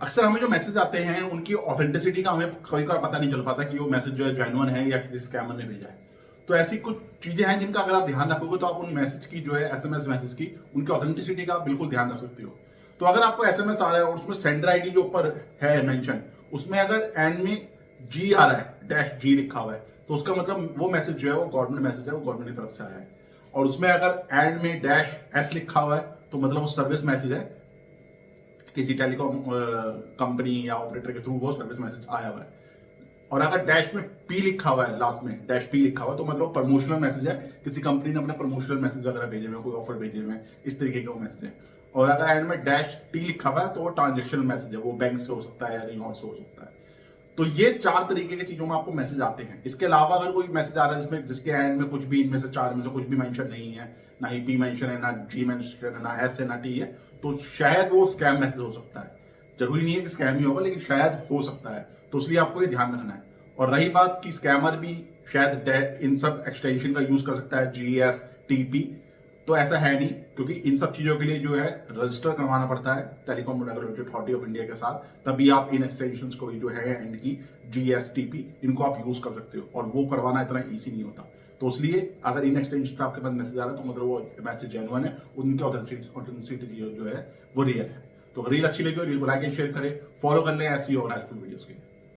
अक्सर हमें जो मैसेज आते हैं उनकी ऑथेंटिसिटी का हमें कभी कभार पता नहीं चल पाता कि वो मैसेज जो है जेन्युइन है या किसी स्कैमर ने भेजा है। तो ऐसी कुछ चीजें हैं जिनका अगर आप ध्यान रखोगे तो आप उन मैसेज की जो है एसएमएस मैसेज की उनकी ऑथेंटिसिटी का बिल्कुल ध्यान रख सकते हो। तो अगर आपको एसएमएस आ रहा है और उसमें सेंडर आईडी जो ऊपर है मेंशन, उसमें अगर एंड में जी आ रहा है, डैश जी लिखा हुआ है, तो उसका मतलब वो मैसेज जो है वो गवर्नमेंट मैसेज है, वो गवर्नमेंट की तरफ से आया है। और उसमें अगर एंड में डैश एस लिखा हुआ है तो मतलब वो सर्विस मैसेज है, किसी टेलीकॉम कंपनी या ऑपरेटर के थ्रू वो सर्विस मैसेज आया हुआ है। और अगर डैश में पी लिखा हुआ है, लास्ट में डैश पी लिखा हुआ है, तो मतलब प्रमोशनल मैसेज है, किसी कंपनी ने अपने प्रमोशनल मैसेज वगैरह भेजे हुए, कोई ऑफर भेजे हुए, इस तरीके का वो मैसेज है। और अगर एंड में डैश टी लिखा हुआ है तो वो ट्रांजेक्शनल मैसेज है, वो बैंक से हो सकता है या कहीं और से हो सकता है। तो ये चार तरीके की चीजों में आपको मैसेज आते हैं। इसके अलावा अगर कोई मैसेज आ रहा है जिसमें जिसके एंड में कुछ भी इनमें से चार में से कुछ भी मेंशन नहीं है, ना ही पी मेंशन है, ना जी मेंशन है, ना एस है, ना टी है, तो शायद वो स्कैम मैसेज हो सकता है। जरूरी नहीं है कि स्कैम ही होगा, लेकिन शायद हो सकता है। तो इसलिए आपको ये ध्यान रखना है। और रही बात कि स्कैमर भी शायद इन सब एक्सटेंशन का यूज कर सकता है, जी एस टी पी, तो ऐसा है नहीं, क्योंकि इन सब चीजों के लिए जो है रजिस्टर करवाना पड़ता है telecom regulatory authority of India के साथ, तभी आप इन एक्सटेंशंस को जो है इनकी जीएसटीपी इनको आप यूज कर सकते हो, और वो करवाना इतना ईजी नहीं होता। तो इसलिए अगर इन एक्सटेंशन से आपके पास मैसेज आ रहा है तो मतलब वो मैसेज जेन्युइन है, उनकी ऑथेंटिसिटी जो है वो रियल है। तो रील अच्छी लगी हो रील को लाइक एंड शेयर करें, फॉलो कर लें ऐसी और हेल्पफुल वीडियोस के लिए।